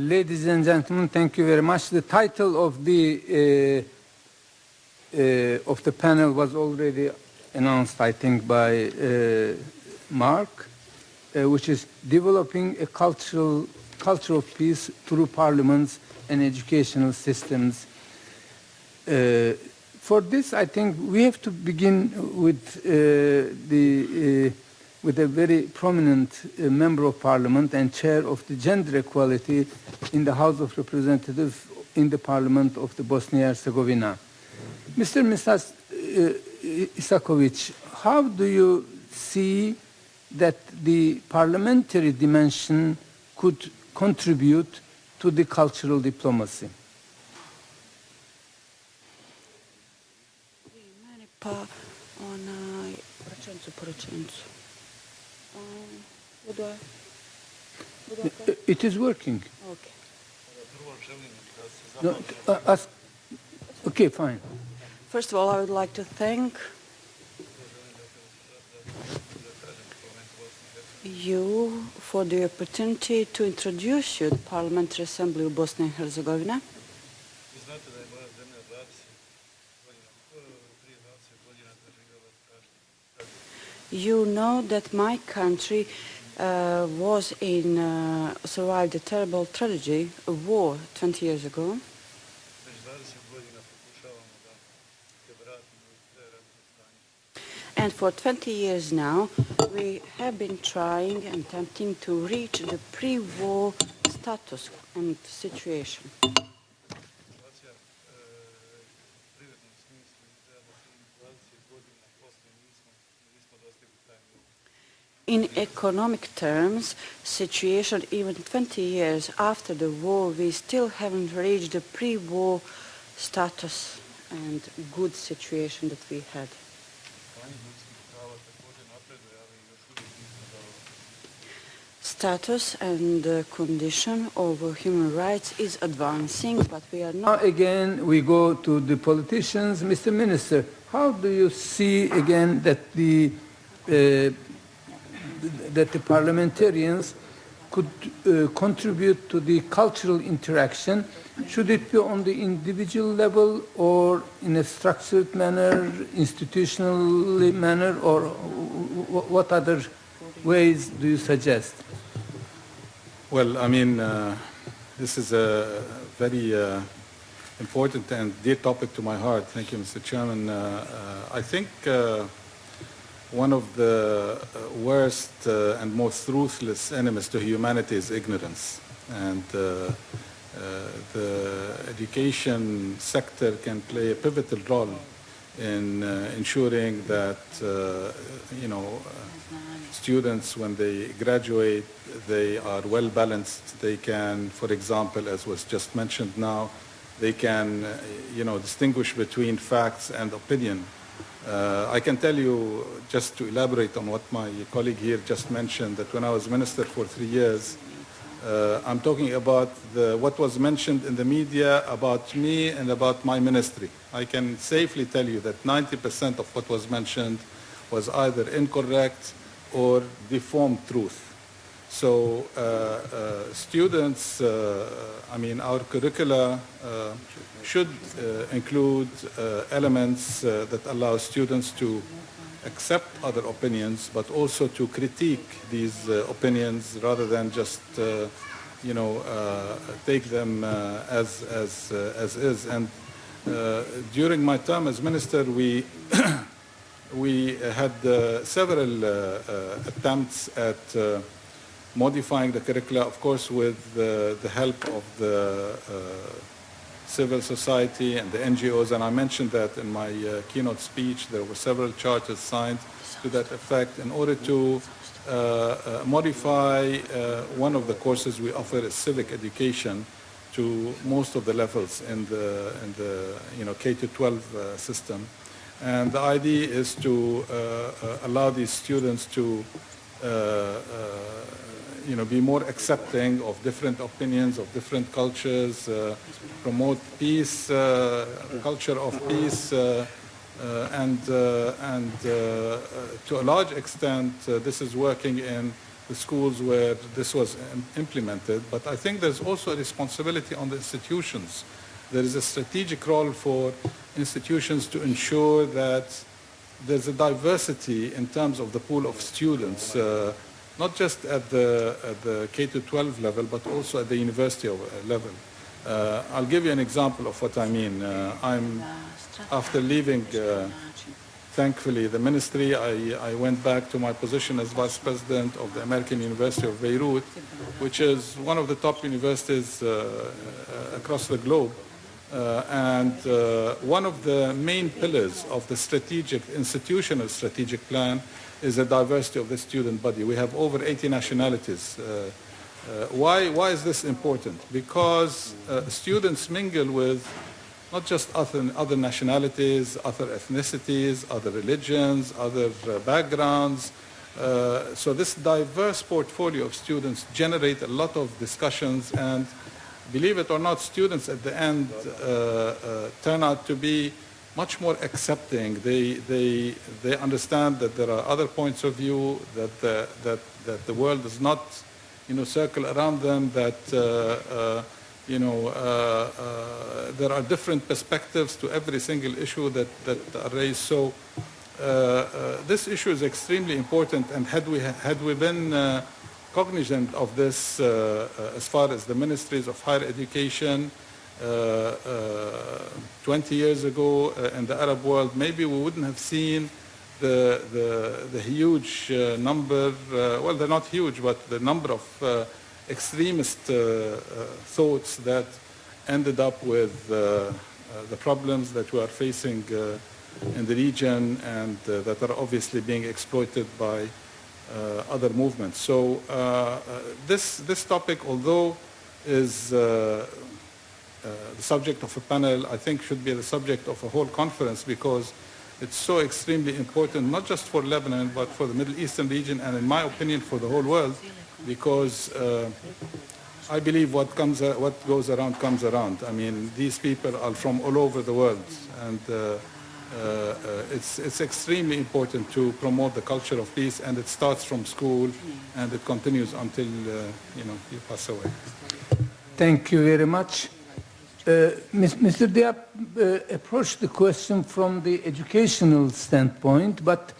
Ladies and gentlemen, thank you very much. The title of the panel was already announced, I think, by Mark, which is Developing a Culture of Peace Through Parliaments and Educational Systems. For this, I think we have to begin with with a very prominent member of parliament and chair of the gender equality in the House of Representatives in the Parliament of the Bosnia-Herzegovina. Mr. Isakovic, how do you see that the parliamentary dimension could contribute to the cultural diplomacy? It is working. Okay. No, okay, fine. First of all, I would like to thank you for the opportunity to introduce you to the Parliamentary Assembly of Bosnia and Herzegovina. You know that my country survived a terrible tragedy, a war 20 years ago. And for 20 years now, we have been trying and attempting to reach the pre-war status and situation. In economic terms, situation even 20 years after the war, we still haven't reached the pre-war status and good situation that we had. Status and condition of human rights is advancing, but we are not... Now again, we go to the politicians. Mr. Minister, how do you see again that the parliamentarians could contribute to the cultural interaction? Should it be on the individual level or in a structured manner, institutional manner, or what other ways do you suggest? Well, I mean, this is a very important and dear topic to my heart. Thank you, Mr. Chairman. I think one of the worst and most ruthless enemies to humanity is ignorance. And the education sector can play a pivotal role in ensuring that, students, when they graduate, they are well balanced. They can, for example, as was just mentioned now, they can, distinguish between facts and opinion. I can tell you, just to elaborate on what my colleague here just mentioned, that when I was minister for 3 years, I'm talking about what was mentioned in the media about me and about my ministry. I can safely tell you that 90% of what was mentioned was either incorrect or deformed truth. So students, our curricula should include elements that allow students to accept other opinions, but also to critique these opinions rather than just, take them as is. And during my term as minister, we had several attempts at modifying the curricula, of course, with the help of the civil society and the NGOs, and I mentioned that in my keynote speech. There were several charters signed to that effect in order to modify one of the courses we offer is civic education to most of the levels in the K-12 system. And the idea is to allow these students to be more accepting of different opinions, of different cultures, promote peace, culture of peace, and to a large extent, this is working in the schools where this was implemented, but I think there's also a responsibility on the institutions. There is a strategic role for institutions to ensure that there's a diversity in terms of the pool of students, not just at the K-12 level, but also at the university level. I'll give you an example of what I mean. After leaving, thankfully, the ministry, I went back to my position as vice president of the American University of Beirut, which is one of the top universities across the globe. And one of the main pillars of the institutional strategic plan is the diversity of the student body. We have over 80 nationalities. Why is this important? Because students mingle with not just other nationalities, other ethnicities, other religions, other backgrounds. So this diverse portfolio of students generate a lot of discussions, and believe it or not, students at the end turn out to be much more accepting. They understand that there are other points of view, that the world does not, circle around them, that there are different perspectives to every single issue that are raised. So this issue is extremely important, and had we been cognizant of this as far as the ministries of higher education 20 years ago in the Arab world, maybe we wouldn't have seen the huge number, well, they're not huge, but the number of extremist thoughts that ended up with the problems that we are facing in the region, and that are obviously being exploited by other movements. So this topic, although is the subject of a panel, I think should be the subject of a whole conference, because it's so extremely important, not just for Lebanon, but for the Middle Eastern region, and in my opinion, for the whole world, because I believe what goes around comes around. I mean, these people are from all over the world, and it's extremely important to promote the culture of peace, and it starts from school, and it continues until you pass away. Thank you very much. Mr. Diab approached the question from the educational standpoint, but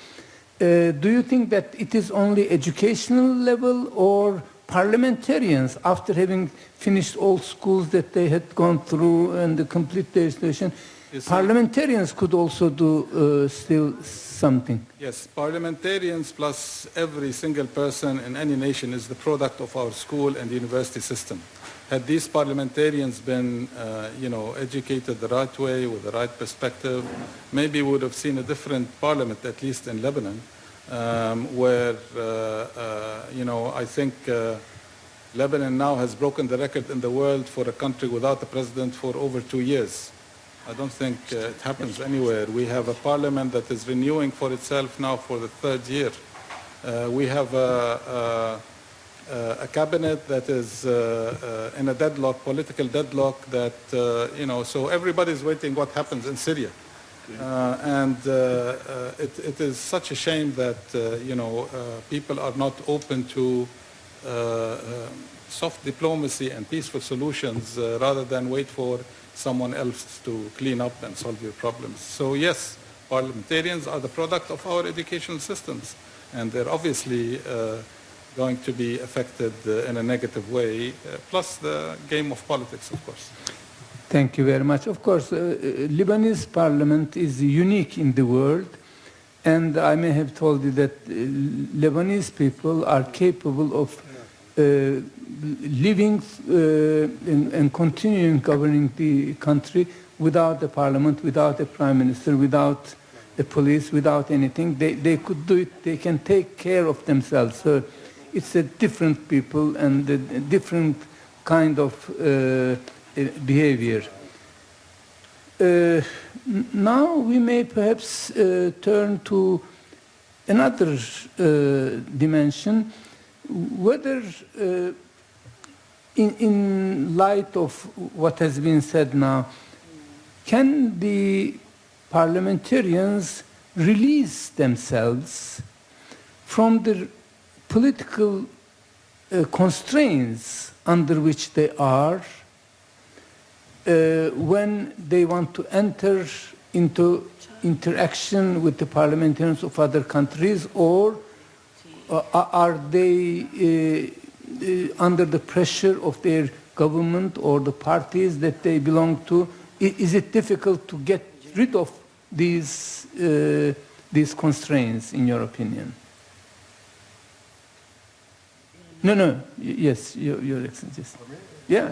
do you think that it is only educational level, or parliamentarians, after having finished all schools that they had gone through and complete their education, parliamentarians could also do still something? Yes, parliamentarians plus every single person in any nation is the product of our school and university system. Had these parliamentarians been, educated the right way, with the right perspective, maybe we would have seen a different parliament, at least in Lebanon, where, I think Lebanon now has broken the record in the world for a country without a president for over 2 years. I don't think it happens anywhere. We have a parliament that is renewing for itself now for the 3rd year. We have a cabinet that is in a deadlock, political deadlock, that, so everybody's waiting what happens in Syria. And it is such a shame that, people are not open to soft diplomacy and peaceful solutions rather than wait for someone else to clean up and solve your problems. So yes, parliamentarians are the product of our educational systems, and they're obviously going to be affected in a negative way, plus the game of politics, of course. Thank you very much. Of course, Lebanese parliament is unique in the world, and I may have told you that Lebanese people are capable of living and continuing governing the country without the parliament, without a prime minister, without the police, without anything. They could do it. They can take care of themselves. So it's a different people and a different kind of behavior. Now we may perhaps turn to another dimension, whether in light of what has been said now, can the parliamentarians release themselves from the political constraints under which they are when they want to enter into interaction with the parliamentarians of other countries, or are they under the pressure of their government or the parties that they belong to? Is it difficult to get rid of these constraints, in your opinion? No. Yes, Your Excellency. Yeah.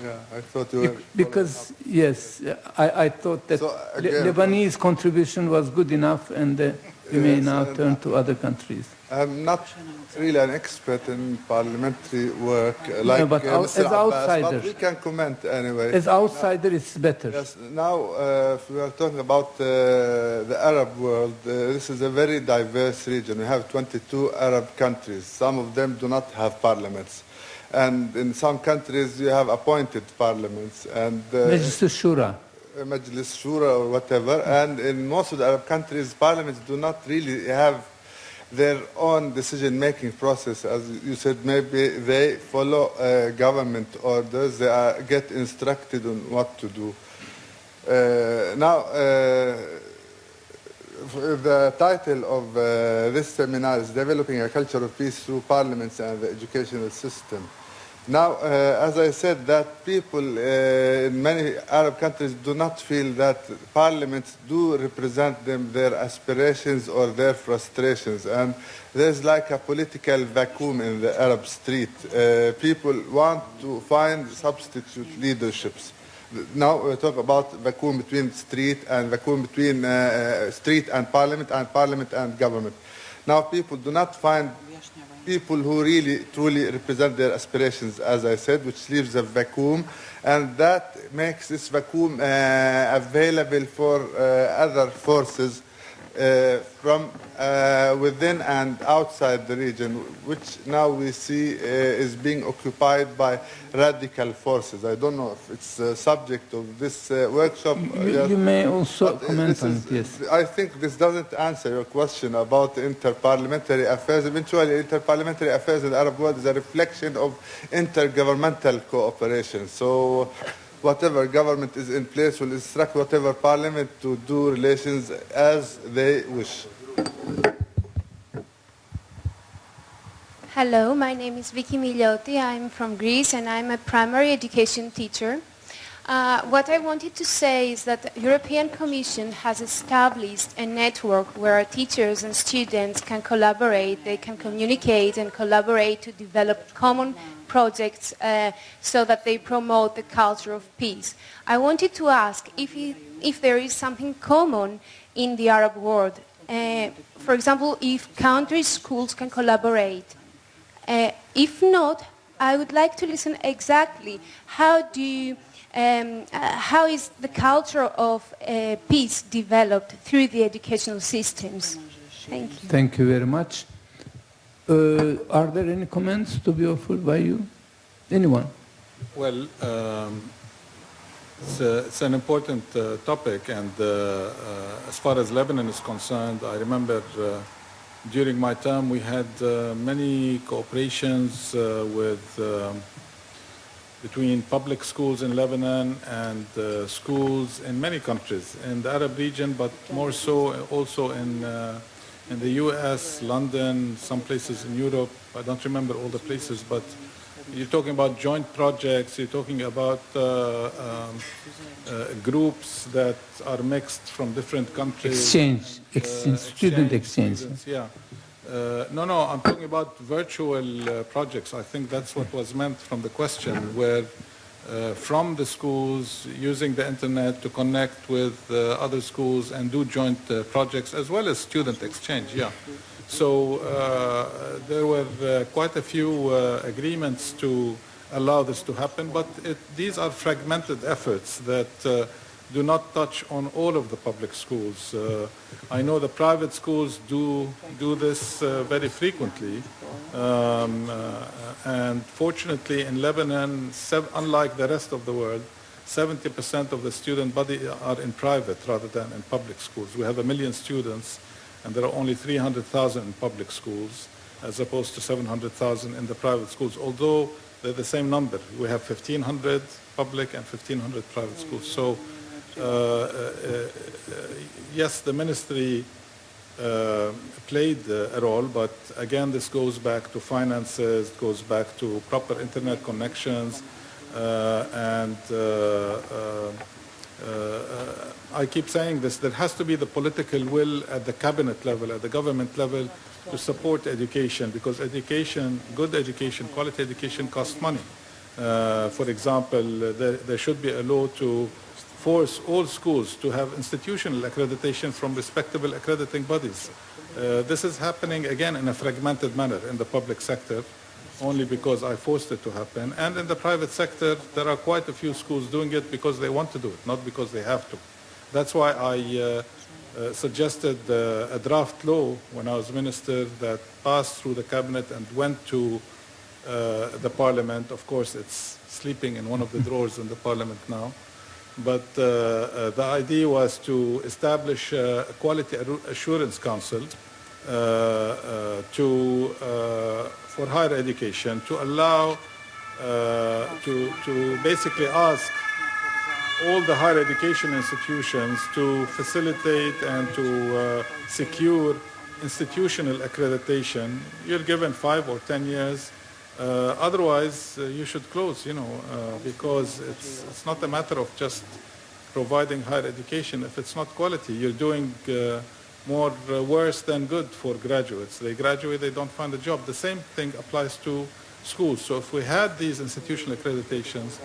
Yeah, I thought you were... Because, yes, I thought that So, again, Lebanese contribution was good enough, and we may now turn to other countries. I'm not really an expert in parliamentary work like but Mr. as Abbas, outsider, but we can comment anyway. As outsider, it's better. Yes, now if we are talking about the Arab world, this is a very diverse region. We have 22 Arab countries. Some of them do not have parliaments. And in some countries you have appointed parliaments. And Majlis al-Shura. Majlis Shura or whatever. And in most of the Arab countries, parliaments do not really have their own decision-making process. As you said, maybe they follow government orders. They get instructed on what to do. The title of this seminar is Developing a Culture of Peace Through Parliaments and the Educational System. Now, as I said, that people in many Arab countries do not feel that parliaments do represent them, their aspirations or their frustrations. And there's like a political vacuum in the Arab street. People want to find substitute leaderships. Now we talk about vacuum between street and vacuum between street and parliament and government. Now people do not find people who really truly represent their aspirations, as I said, which leaves a vacuum, and that makes this vacuum available for other forces from within and outside the region, which now we see is being occupied by radical forces. I don't know if it's a subject of this workshop. You may also comment on it, yes. I think this doesn't answer your question about interparliamentary affairs. Eventually, interparliamentary affairs in the Arab world is a reflection of intergovernmental cooperation. So whatever government is in place will instruct whatever parliament to do relations as they wish. Hello, my name is Vicky Milioti. I'm from Greece and I'm a primary education teacher. What I wanted to say is that the European Commission has established a network where teachers and students can collaborate, they can communicate and collaborate to develop common projects so that they promote the culture of peace. I wanted to ask if there is something common in the Arab world. For example, if countries' schools can collaborate. If not, I would like to listen exactly how is the culture of peace developed through the educational systems? Thank you. Thank you very much. Are there any comments to be offered by you? Anyone? Well, it's an important topic, and as far as Lebanon is concerned, I remember during my term we had many cooperations between public schools in Lebanon and schools in many countries in the Arab region, but more so also in the US, London, some places in Europe. I don't remember all the places, but you're talking about joint projects, you're talking about groups that are mixed from different countries. Student exchange. Yeah. No, I'm talking about virtual projects. I think that's what was meant from the question, where from the schools using the internet to connect with other schools and do joint projects as well as student exchange, yeah. So there were quite a few agreements to allow this to happen, but these are fragmented efforts that do not touch on all of the public schools. I know the private schools do this very frequently, and fortunately in Lebanon, unlike the rest of the world, 70% of the student body are in private rather than in public schools. We have 1 million students, and there are only 300,000 in public schools. as opposed to 700,000 in the private schools, although they're the same number. We have 1,500 public and 1,500 private schools. So, yes, the ministry played a role, but again, this goes back to finances, goes back to proper internet connections, and I keep saying this, there has to be the political will at the cabinet level, at the government level, to support education, because education, good education, quality education costs money. For example, there should be a law to force all schools to have institutional accreditation from respectable accrediting bodies. This is happening again in a fragmented manner in the public sector, only because I forced it to happen. And in the private sector, there are quite a few schools doing it because they want to do it, not because they have to. That's why I suggested a draft law when I was minister that passed through the cabinet and went to the parliament. Of course, it's sleeping in one of the drawers in the parliament now. But the idea was to establish a quality assurance council for higher education, to allow, to basically ask all the higher education institutions to facilitate and to secure institutional accreditation. You're given 5 or 10 years. Otherwise, you should close, because it's not a matter of just providing higher education. If it's not quality, you're doing more worse than good for graduates. They graduate, they don't find a job. The same thing applies to schools. So if we had these institutional accreditations,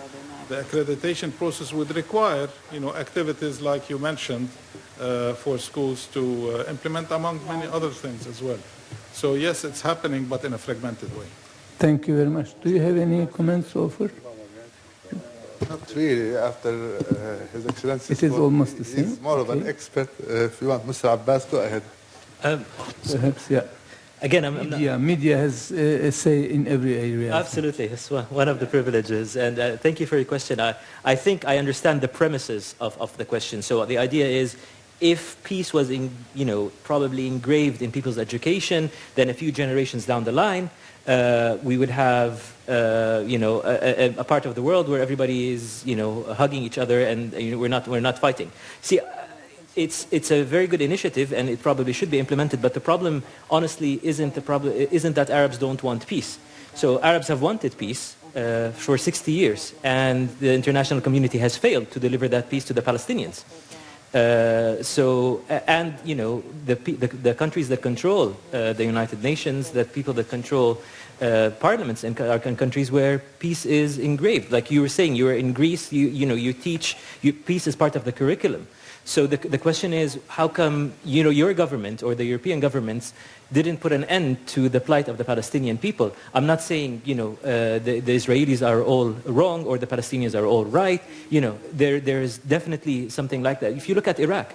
the accreditation process would require, activities like you mentioned for schools to implement, among many other things as well. So yes, it's happening, but in a fragmented way. Thank you very much. Do you have any comments to offer? Not really, after His Excellency. It is almost the same. He's more of an expert. If you want, Mr. Abbas, go ahead. Perhaps, yeah. Again, media has a say in every area. Absolutely, it's one of the privileges. And thank you for your question. I think I understand the premises of the question. So the idea is, if peace was, probably engraved in people's education, then a few generations down the line, we would have, a part of the world where everybody is, hugging each other, and we're not fighting. See, it's a very good initiative, and it probably should be implemented. But the problem, honestly, isn't that Arabs don't want peace. So Arabs have wanted peace for 60 years, and the international community has failed to deliver that peace to the Palestinians. The countries that control the United Nations, the people that control parliaments and countries where peace is engraved. Like you were saying, you were in Greece, you teach, peace is part of the curriculum. So the question is, how come, your government or the European governments didn't put an end to the plight of the Palestinian people? I'm not saying, the Israelis are all wrong or the Palestinians are all right. There is definitely something like that. If you look at Iraq,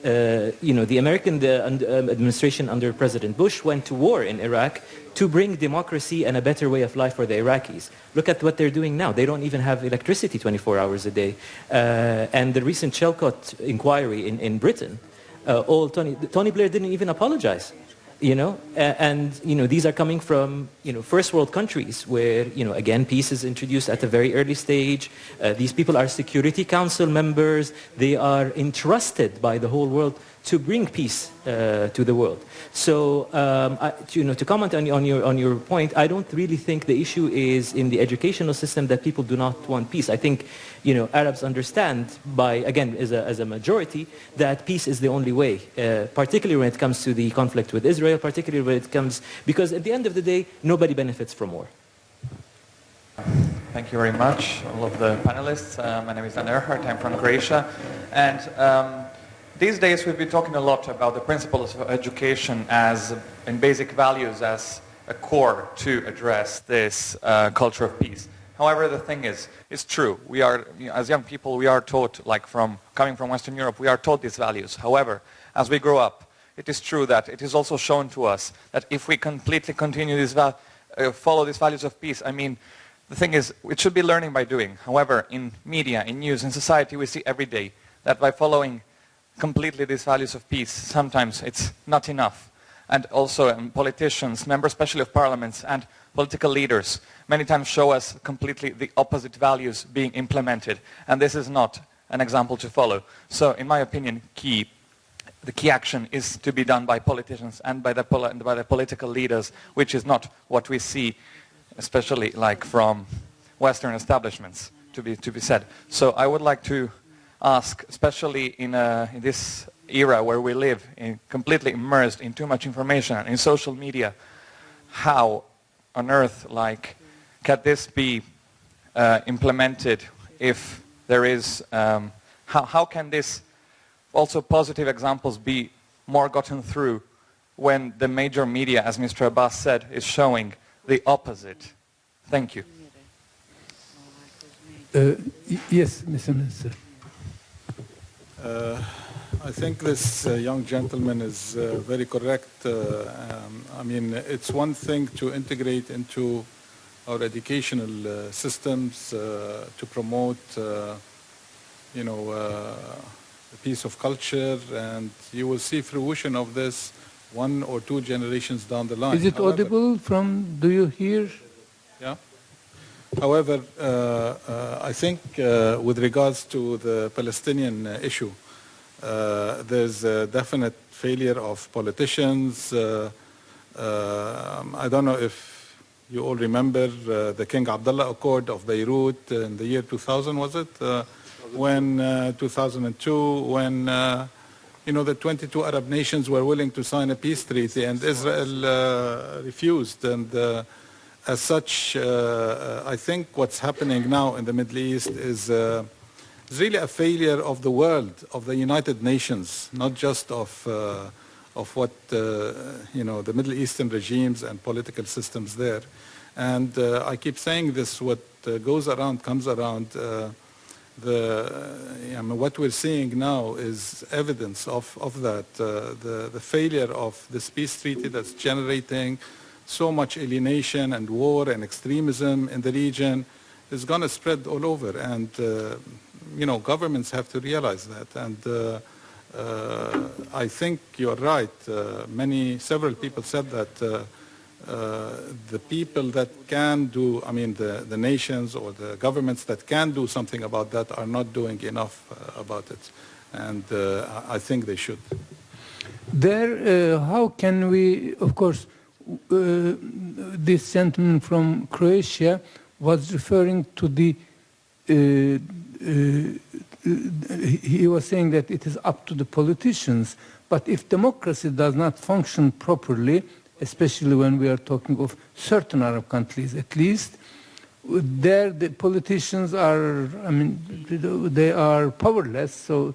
the American administration under President Bush went to war in Iraq to bring democracy and a better way of life for the Iraqis. Look at what they're doing now. They don't even have electricity 24 hours a day. And the recent Shellcott inquiry in Britain, Tony Blair didn't even apologize. These are coming from, first world countries where, again, peace is introduced at a very early stage. These people are Security Council members. They are entrusted by the whole world to bring peace to the world. So, to comment on your point, I don't really think the issue is in the educational system that people do not want peace. I think, Arabs understand as a majority, that peace is the only way, particularly when it comes to the conflict with Israel, particularly when it comes, because at the end of the day, nobody benefits from war. Thank you very much, all of the panelists. My name is Dan Erhardt, I'm from Croatia. And these days we've been talking a lot about the principles of education and basic values as a core to address this culture of peace. However, the thing is, it's true. We are, as young people, we are taught, coming from Western Europe, we are taught these values. However, as we grow up, it is true that it is also shown to us that if we completely continue follow these values of peace, the thing is, it should be learning by doing. However, in media, in news, in society, we see every day that by following completely these values of peace, sometimes it's not enough. and also politicians, members especially of parliaments and political leaders, many times show us completely the opposite values being implemented, and this is not an example to follow. So in my opinion, the key action is to be done by politicians and by the political leaders, which is not what we see, especially like from Western establishments, to be said. So I would like to ask, especially in this era where we live, completely immersed in too much information and in social media, how on earth can this be implemented if there is, how can this also positive examples be more gotten through when the major media, as Mr. Abbas said, is showing the opposite? Thank you. Yes, Mr. Minister. I think this young gentleman is very correct. I mean, it's one thing to integrate into our educational systems to promote, you know, a piece of culture, and you will see fruition of this 1 or 2 generations down the line. Is it audible from, do you hear? Yeah. However, I think with regards to the Palestinian issue, there's a definite failure of politicians. I don't know if you all remember the King Abdullah Accord of Beirut in the year 2000, was it? When 2002, when you know, the 22 Arab nations were willing to sign a peace treaty, and Israel refused. And as such, I think what's happening now in the Middle East is really a failure of the world, of the United Nations, not just of what you know, the Middle Eastern regimes and political systems there. And I keep saying this: what goes around comes around. I mean, what we're seeing now is evidence of that. The failure of this peace treaty that's generating so much alienation and war and extremism in the region is going to spread all over. And, you know, governments have to realize that. And I think you're right. Several people said that the people that can do, I mean, the nations or the governments that can do something about that are not doing enough about it. And I think they should. There, how can we, of course, this gentleman from Croatia was referring to the, he was saying that it is up to the politicians, but if democracy does not function properly, especially when we are talking of certain Arab countries at least, there the politicians are, I mean, they are powerless, so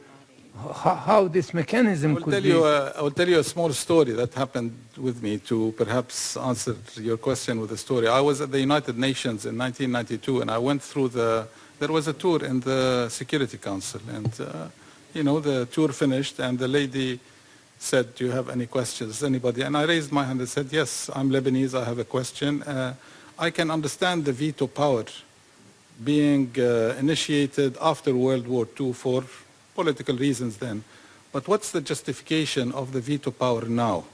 how this mechanism could be... I will tell you a small story that happened with me to perhaps answer your question with a story. I was at the United Nations in 1992, and I went through there was a tour in the Security Council, and, you know, the tour finished, and the lady said, do you have any questions, anybody? And I raised my hand and said, yes, I'm Lebanese, I have a question. I can understand the veto power being initiated after World War II for political reasons then. But what's the justification of the veto power now,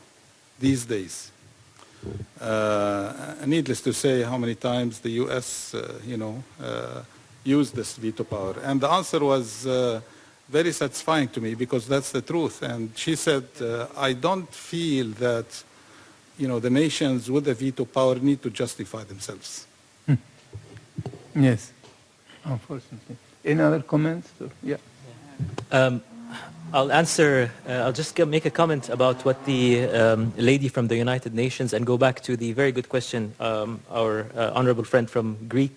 these days? Needless to say how many times the US, you know, used this veto power. And the answer was very satisfying to me, because that's the truth. And she said, I don't feel that, you know, the nations with the veto power need to justify themselves. Yes, unfortunately. Any other comments? Yeah. I'll answer, I'll just make a comment about what the lady from the United Nations, and go back to the very good question, our honorable friend from Greek,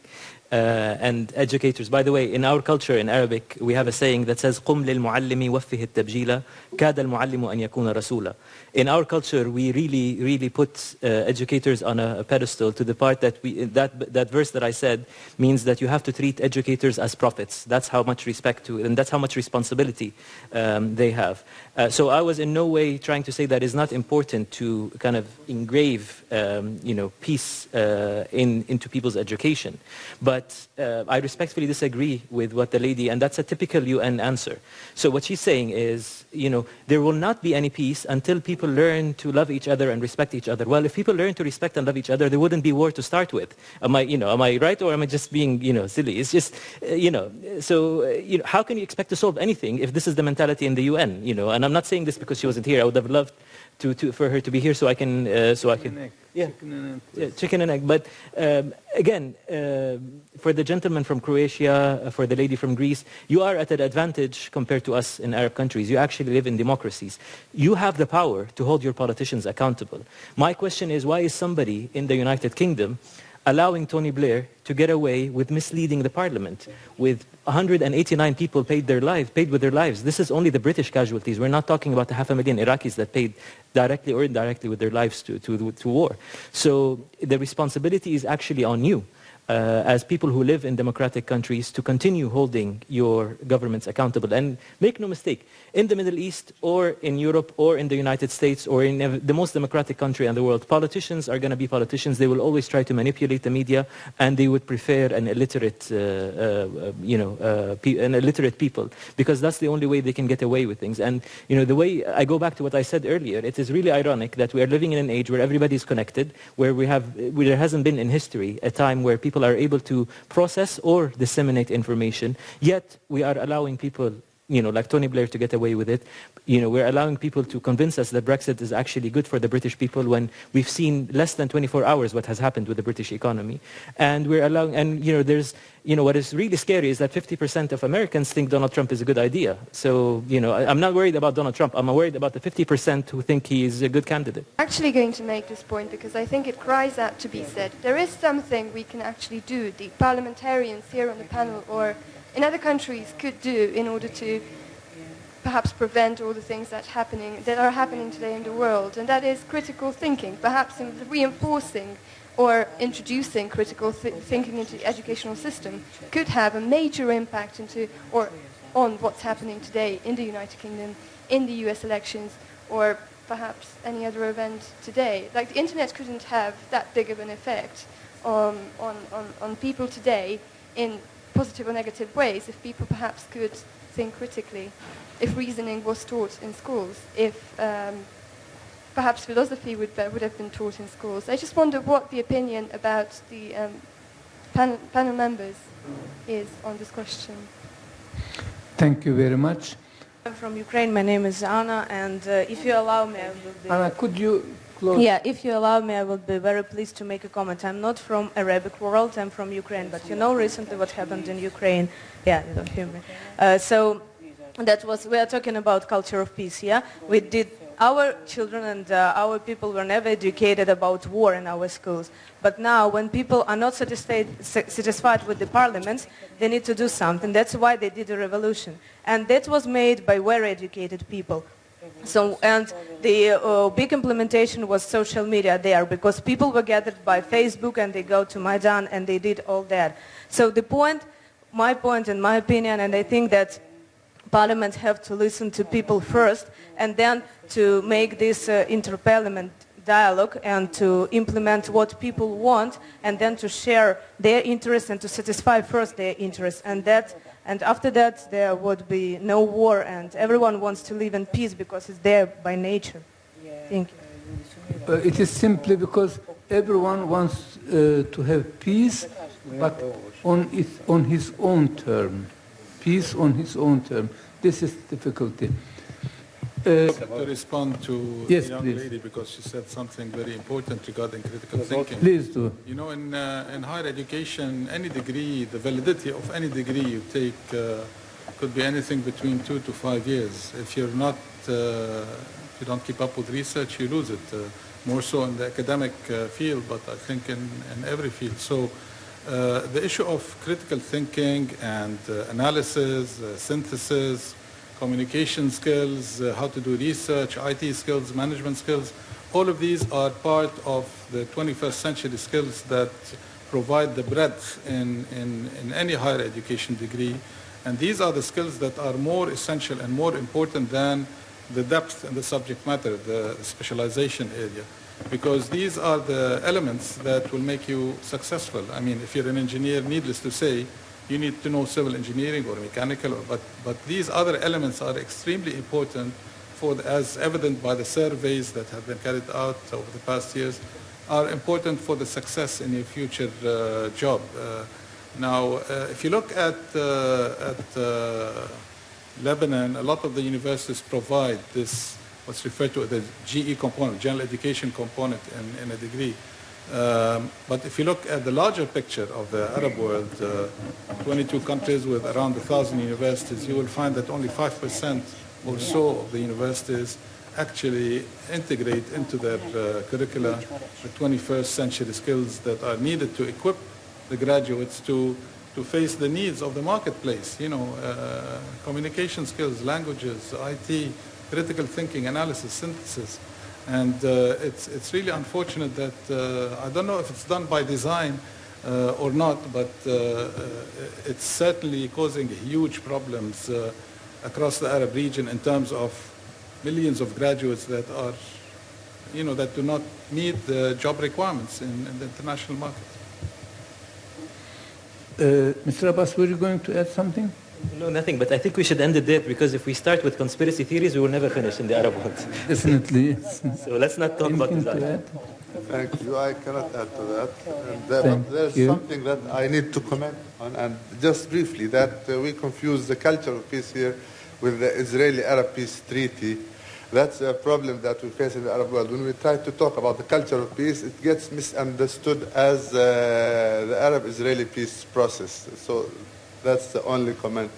and educators. By the way, in our culture, in Arabic, we have a saying that says, قُمْ لِلْمُعَلِّمِ وَفِّهِ التَّبْجِيلَ كَادَ الْمُعَلِّمُ أَنْ يَكُونَ رَسُولًا. In our culture, we really put educators on a pedestal, to the part that that verse that I said means that you have to treat educators as prophets. That's how much respect to, and that's how much responsibility they have. So I was in no way trying to say that it's not important to kind of engrave, you know, peace into people's education. But But I respectfully disagree with what the lady, and that's a typical UN answer. So what she's saying is, there will not be any peace until people learn to love each other and respect each other. Well, if people learn to respect and love each other, there wouldn't be war to start with. Am I right, or am I just being, silly? It's just, how can you expect to solve anything if this is the mentality in the UN? And I'm not saying this because she wasn't here. I would have loved for her to be here so I can chicken and egg. But again, for the gentleman from Croatia, for the lady from Greece, you are at an advantage compared to us in Arab countries. You actually live in democracies. You have the power to hold your politicians accountable. My question is, why is somebody in the United Kingdom allowing Tony Blair to get away with misleading the parliament, with 189 people paid with their lives? This is only the British casualties. We're not talking about the 500,000 Iraqis that paid directly or indirectly with their lives to war. So the responsibility is actually on you, as people who live in democratic countries, to continue holding your governments accountable. And make no mistake, in the Middle East or in Europe or in the United States or in the most democratic country in the world, politicians are going to be politicians. They will always try to manipulate the media, and they would prefer an illiterate, illiterate people, because that's the only way they can get away with things. And the way I go back to what I said earlier, it is really ironic that we are living in an age where everybody is connected, where there hasn't been in history a time where people are able to process or disseminate information, yet we are allowing people, like Tony Blair, to get away with it. We're allowing people to convince us that Brexit is actually good for the British people, when we've seen less than 24 hours what has happened with the British economy. And we're allowing, there's, what is really scary is that 50% of Americans think Donald Trump is a good idea. So, I'm not worried about Donald Trump. I'm worried about the 50% who think he is a good candidate. I'm actually going to make this point because I think it cries out to be said. There is something we can actually do, the parliamentarians here on the panel or in other countries could do in order to perhaps prevent all the things that are happening today in the world, and that is critical thinking, perhaps in reinforcing or introducing critical thinking into the educational system could have a major impact on what's happening today in the United Kingdom, in the US elections, or perhaps any other event today. Like, the internet couldn't have that big of an effect on people today in positive or negative ways if people perhaps could think critically, if reasoning was taught in schools, if perhaps philosophy would have been taught in schools. I just wonder what the opinion about the panel members is on this question. Thank you very much. I'm from Ukraine. My name is Anna, and if you allow me, I will be... Anna, could you close? Yeah, if you allow me, I will be very pleased to make a comment. I'm not from Arabic world, I'm from Ukraine, but recently what happened in Ukraine. Yeah, you don't hear me. So we are talking about culture of peace, yeah? Our children and our people were never educated about war in our schools. But now, when people are not satisfied with the parliaments, they need to do something. That's why they did a revolution. And that was made by very educated people. So, and the big implementation was social media there, because people were gathered by Facebook and they go to Maidan and they did all that. So my point and my opinion, and I think that parliaments have to listen to people first and then to make this inter-parliament dialogue and to implement what people want and then to share their interests and to satisfy first their interests. And after that there would be no war and everyone wants to live in peace because it's there by nature. Thank you. It is simply because everyone wants to have peace, but on his own term. Peace on his own term. This is difficulty. To respond to yes, the young please. lady, because she said something very important regarding critical thinking. Please do. In higher education, any degree, the validity of any degree you take could be anything between 2 to 5 years. If you're not, if you don't keep up with research, you lose it. More so in the academic field, but I think in every field. So the issue of critical thinking and analysis, synthesis, communication skills, how to do research, IT skills, management skills, all of these are part of the 21st century skills that provide the breadth in any higher education degree. And these are the skills that are more essential and more important than the depth in the subject matter, the specialization area. because these are the elements that will make you successful. I mean, if you're an engineer, needless to say, you need to know civil engineering or mechanical, but these other elements are extremely important as evident by the surveys that have been carried out over the past years, are important for the success in your future job. Now, if you look at Lebanon, a lot of the universities provide this, what's referred to as the GE component, general education component in a degree. But if you look at the larger picture of the Arab world, 22 countries with around 1,000 universities, you will find that only 5% or so of the universities actually integrate into their curricula the 21st century skills that are needed to equip the graduates to face the needs of the marketplace, communication skills, languages, IT, critical thinking, analysis, synthesis. And it's really unfortunate that, I don't know if it's done by design or not, but it's certainly causing huge problems across the Arab region in terms of millions of graduates that are, that do not meet the job requirements in the international market. Mr. Abbas, were you going to add something? No, nothing, but I think we should end it there, because if we start with conspiracy theories, we will never finish in the Arab world. Definitely. So let's not talk about Anything this. to add? Thank you. I cannot add to that. And, but there's something that I need to comment on, and just briefly, that we confuse the culture of peace here with the Israeli-Arab peace treaty. That's a problem that we face in the Arab world. When we try to talk about the culture of peace, it gets misunderstood as the Arab-Israeli peace process. So that's the only comment.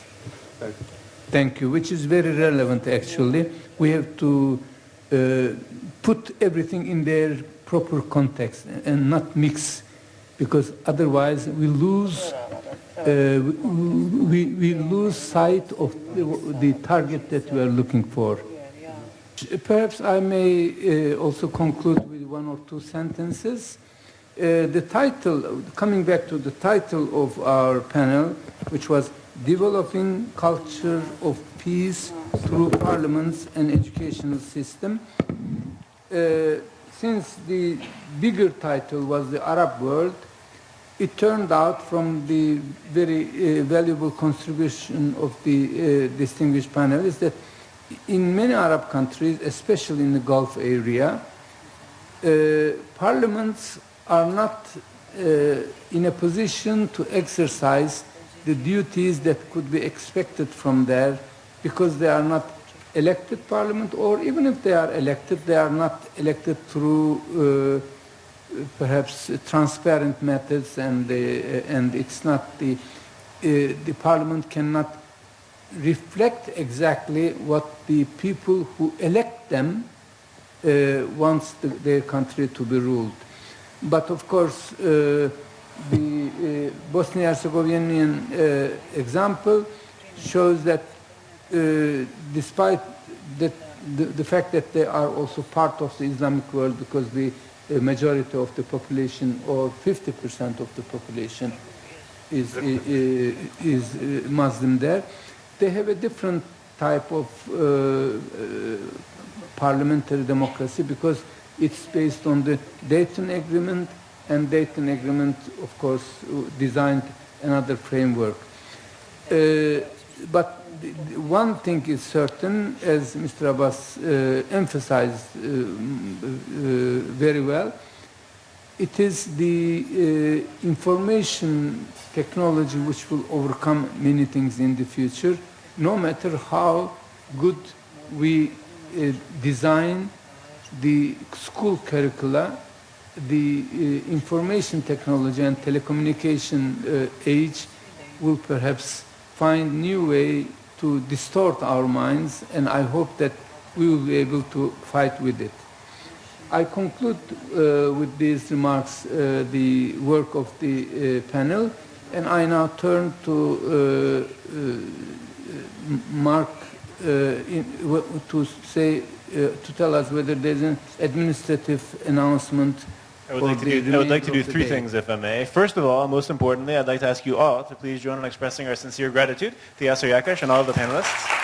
Thank you. Thank you, which is very relevant actually. We have to put everything in their proper context and not mix, because otherwise we lose we lose sight of the target that we are looking for. Perhaps I may also conclude with one or two sentences. The title, coming back to the title of our panel, which was Developing Culture of Peace Through Parliaments and Educational System. Since the bigger title was the Arab world, it turned out from the very valuable contribution of the distinguished panelists that in many Arab countries, especially in the Gulf area, parliaments are not in a position to exercise the duties that could be expected from there, because they are not elected parliament, or even if they are elected, they are not elected through perhaps transparent methods, and it's not the parliament cannot reflect exactly what the people who elect them wants their country to be ruled. But of course, the Bosnia-Herzegovinian example shows that despite the fact that they are also part of the Islamic world, because the majority of the population, or 50% of the population, is Muslim there, they have a different type of parliamentary democracy, because it's based on the Dayton Agreement, and Dayton Agreement, of course, designed another framework. But one thing is certain, as Mr. Abbas emphasized very well, it is the information technology which will overcome many things in the future, no matter how good we design the school curricula. The information technology and telecommunication age will perhaps find new way to distort our minds, and I hope that we will be able to fight with it. I conclude with these remarks the work of the panel, and I now turn to Mark to tell us whether there's an administrative announcement. I would like to do three things, if I may. First of all, most importantly, I'd like to ask you all to please join in expressing our sincere gratitude to Yasser Yakash and all of the panelists.